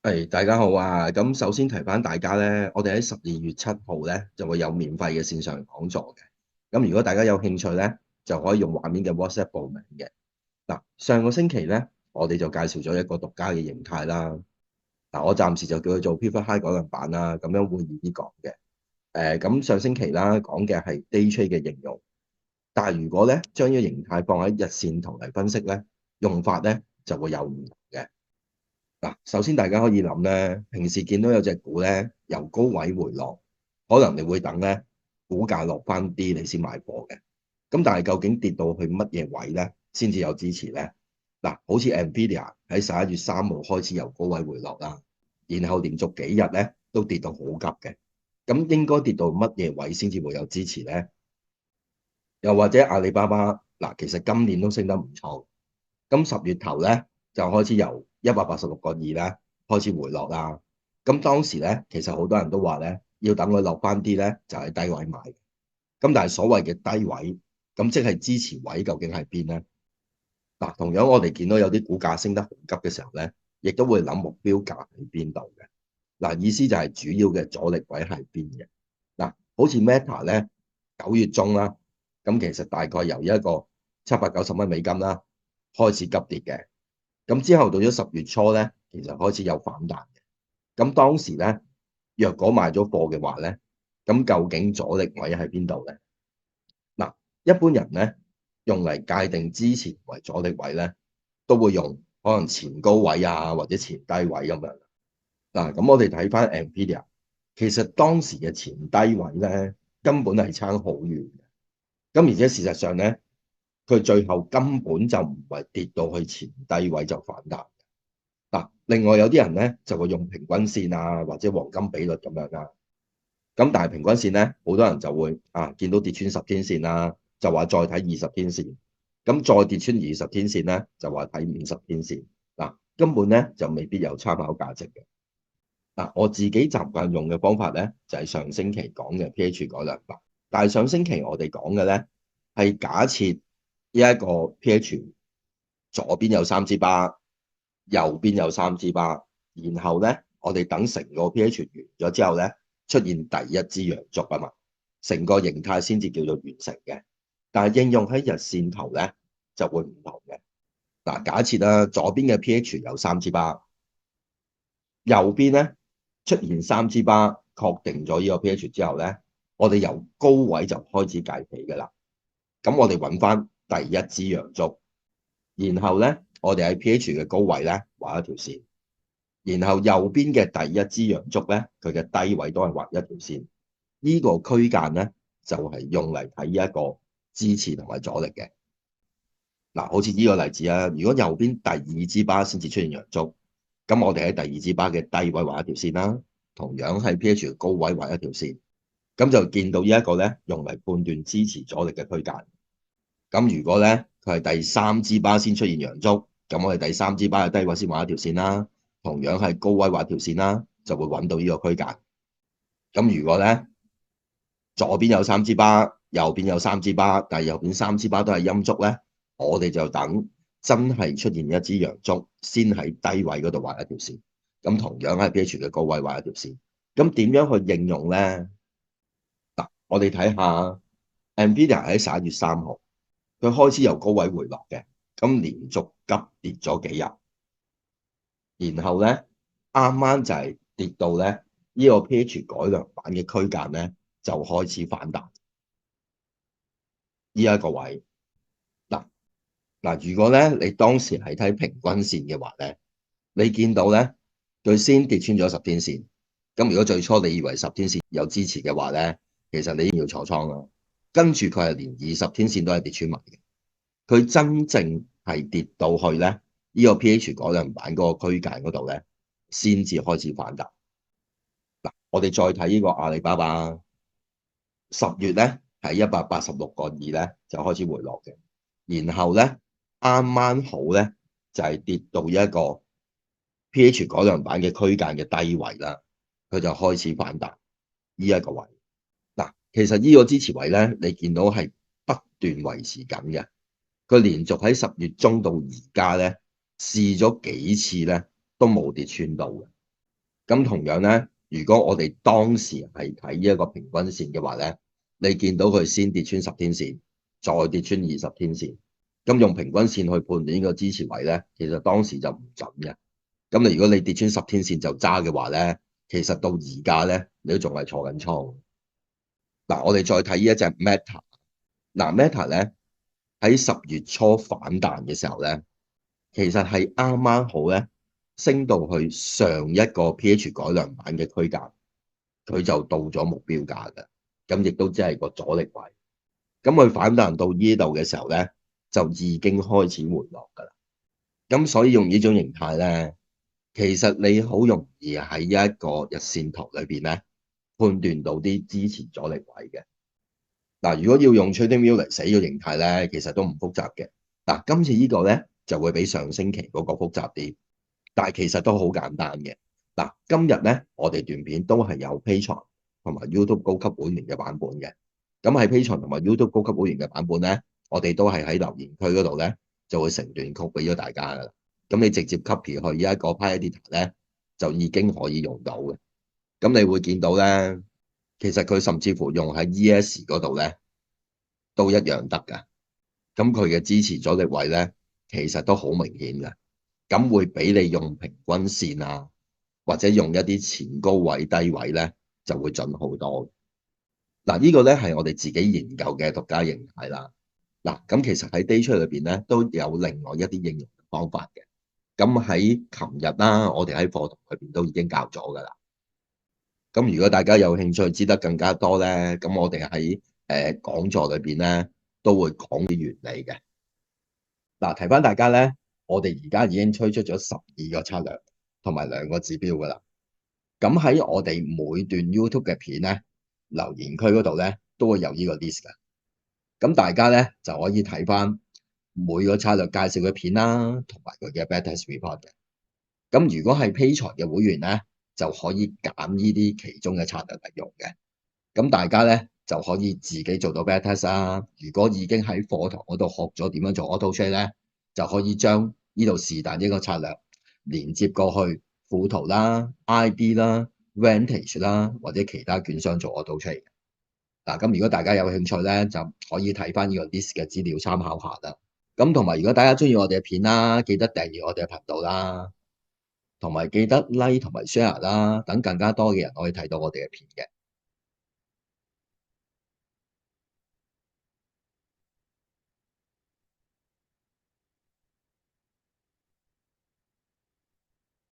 大家好啊！咁首先提翻大家咧，我哋喺12月7號咧就會有免費嘅線上講座嘅。咁如果大家有興趣咧，就可以用畫面嘅 WhatsApp 報名嘅。嗱，上個星期咧，我哋就介紹咗一個獨家嘅形態啦。嗱，我暫時就叫佢做 Pivot High 改良版啦，咁樣會易啲講嘅。咁上星期啦講嘅係 Day Trade 嘅應用，但係如果咧將呢個形態放喺日線圖嚟分析咧，用法咧就會有唔同嘅。嗱，首先大家可以諗咧，平時見到有隻股咧由高位回落，可能你會等咧股價落翻啲你先買貨嘅。咁但係究竟跌到去乜嘢位咧先至有支持咧？嗱，好似 Nvidia 喺11月3號開始由高位回落啦，然後連續幾日咧都跌到好急嘅。咁應該跌到乜嘢位先至會有支持咧？又或者阿里巴巴嗱，其實今年都升得唔錯。咁10月頭咧就開始由186.2咧開始回落啦。咁當時咧其實好多人都話咧要等佢落翻啲咧就係低位買。咁但係所謂嘅低位，咁即係支持位究竟係邊咧？嗱，同樣我哋見到有啲股價升得好急嘅時候咧，亦都會諗目標價喺邊度嘅。嗱，意思就係主要嘅阻力位係邊嘅。嗱，好似 Meta 咧9月中啦，咁其實大概由一個790蚊美金啦開始急跌嘅。咁之後到咗10月初咧，其實開始有反彈嘅。咁當時咧，若果買咗貨嘅話咧，咁究竟阻力位喺邊度咧？嗱，一般人咧用嚟界定支持為阻力位咧，都會用可能前高位啊或者前低位咁樣。嗱，咁我哋睇翻 Nvidia，其實當時嘅前低位咧根本係差好遠嘅。咁而且事實上咧，佢最後根本就唔係跌到去前低位就反彈。嗱，另外有啲人咧就會用平均線啊或者黃金比率咁樣啦。咁但係平均線咧，好多人就會見到跌穿10天線啦，就話再睇20天線。咁再跌穿20天線咧，就話睇50天線。嗱，根本咧就未必有參考價值嘅。嗱，我自己習慣用嘅方法咧，就係上星期講嘅 PH 改良法。但係上星期我哋講嘅咧係假設呢一個 PH 左邊有3支巴，右邊有3支巴，然後咧我哋等成個 PH 完咗之後咧出現第一支陽燭啊嘛，成個形態先至叫做完成嘅。但係應用喺日線圖咧就會唔同嘅。嗱，假設啦，左邊嘅 PH 有3支巴，右邊咧出現3支巴，確定咗呢個 PH 之後咧，我哋由高位就開始計起㗎啦。咁我哋揾翻第一支陽燭，然後咧我哋喺 PH 嘅高位咧畫一條線，然後右邊嘅第一支陽燭咧，佢嘅低位都係畫一條線。呢個區間咧就係用嚟睇一個支持同埋阻力嘅。嗱，好似呢個例子啊，如果右邊第二支巴先至出現陽燭，咁我哋喺第二支巴嘅低位畫一條線啦，同樣喺 PH 嘅高位畫一條線，咁就見到呢一個咧用嚟判斷支持阻力嘅區間。咁如果咧佢係第三支巴先出現陽燭，咁我哋第三支巴嘅低位先畫一條線啦，同樣係高位畫條線啦，就會揾到呢個區間。咁如果咧左邊有3支巴，右邊有3支巴，但係右邊3支巴都係陰燭咧，我哋就等真係出現一支陽燭，先喺低位嗰度畫一條線。咁同樣喺 PH 嘅高位畫一條線。咁點樣去應用咧？嗱，我哋睇下 Nvidia 喺11月3號，佢開始由高位回落嘅，咁連續急跌咗幾日，然後咧啱啱就係跌到咧呢個 PH 改良版嘅區間咧就開始反彈呢一個位。嗱，如果咧你當時係睇平均線嘅話咧，你見到咧佢先跌穿咗10天線。咁如果最初你以為10天線有支持嘅話咧，其實你已經要坐倉啦。跟住佢係連20天線都係跌穿埋嘅。佢真正係跌到去咧呢個 PH 改良版嗰個區間嗰度咧，先至開始反彈。嗱，我哋再睇呢個阿里巴巴，10月咧係186.2咧就開始回落嘅，然後咧啱啱好咧就係跌到一個 PH 改良版嘅區間嘅低位啦，佢就開始反彈呢一個位。嗱，其實呢個支持位咧，你見到係不斷維持緊嘅。佢連續喺10月中到而家咧試咗幾次咧，都冇跌穿到嘅。咁同樣咧，如果我哋當時係睇呢一個平均線嘅話咧，你見到佢先跌穿10天線，再跌穿20天線，咁用平均線去判斷呢個支持位咧，其實當時就唔準嘅。咁如果你跌穿10天線就揸嘅話咧，其實到而家咧，你都仲係坐緊倉。嗱，我哋再睇呢一隻 Meta。嗱，Meta 咧喺10月初反彈嘅時候咧，其實係啱啱好咧升到去上一個 PH 改良版嘅區間，佢就到咗目標價嘅，咁亦都即係個阻力位。咁佢反彈到呢度嘅時候咧，就已經開始回落㗎啦。咁所以用呢種形態咧，其實你好容易喺一個日線圖裏邊咧判斷到啲支持阻力位嘅。嗱，如果要用 TradingView 嚟寫個形態咧，其實都唔複雜嘅。嗱，今次呢個咧就會比上星期嗰個複雜啲，但係其實都好簡單嘅。嗱，今日咧我哋段片都係有 Patreon 同埋 YouTube 高級會員嘅版本嘅。咁喺 Patreon 同埋 YouTube 高級會員嘅版本咧，我哋都係喺留言區嗰度咧就會成段曲俾咗大家噶啦。咁你直接 copy 去呢一個 PyEditor 咧，就已經可以用到嘅。咁你會見到咧，其實佢甚至乎用喺 ES 嗰度咧都一樣得㗎。咁佢嘅支持阻力位咧，其實都好明顯嘅。咁會比你用平均線啊，或者用一啲前高位低位咧，就會準好多。嗱，呢個咧係我哋自己研究嘅獨家形態啦。嗱，咁其實喺 Day Trade 裏邊咧都有另外一啲應用方法嘅。咁喺琴日啦，我哋喺課堂裏邊都已經教咗㗎啦。咁如果大家有興趣知得更加多咧，咁我哋喺講座裏邊咧都會講啲原理嘅。嗱，提翻大家咧，我哋而家已經推出咗12個策略同埋2個指標㗎啦。咁喺我哋每段 YouTube 嘅片咧，留言區嗰度咧都會有呢個 list 㗎。咁大家咧就可以睇翻每個策略介紹嘅片啦，同埋佢嘅 backtest report 嘅。咁如果係 Patreon 嘅會員咧，就可以揀呢啲其中嘅策略嚟用嘅。咁大家咧就可以自己做到 backtest 啦。如果已經喺課堂嗰度學咗點樣做 auto trade 咧，就可以將呢度是但一個策略連接過去富途啦、IB 啦、Vantage 啦或者其他券商做 auto trade。嗱，咁如果大家有興趣咧，就可以睇翻呢個 list 嘅資料參考下啦。咁同埋如果大家中意我哋嘅片啦，記得訂閱我哋嘅頻道啦，同埋記得 like 同埋 share 啦，等更加多嘅人可以睇到我哋嘅片嘅。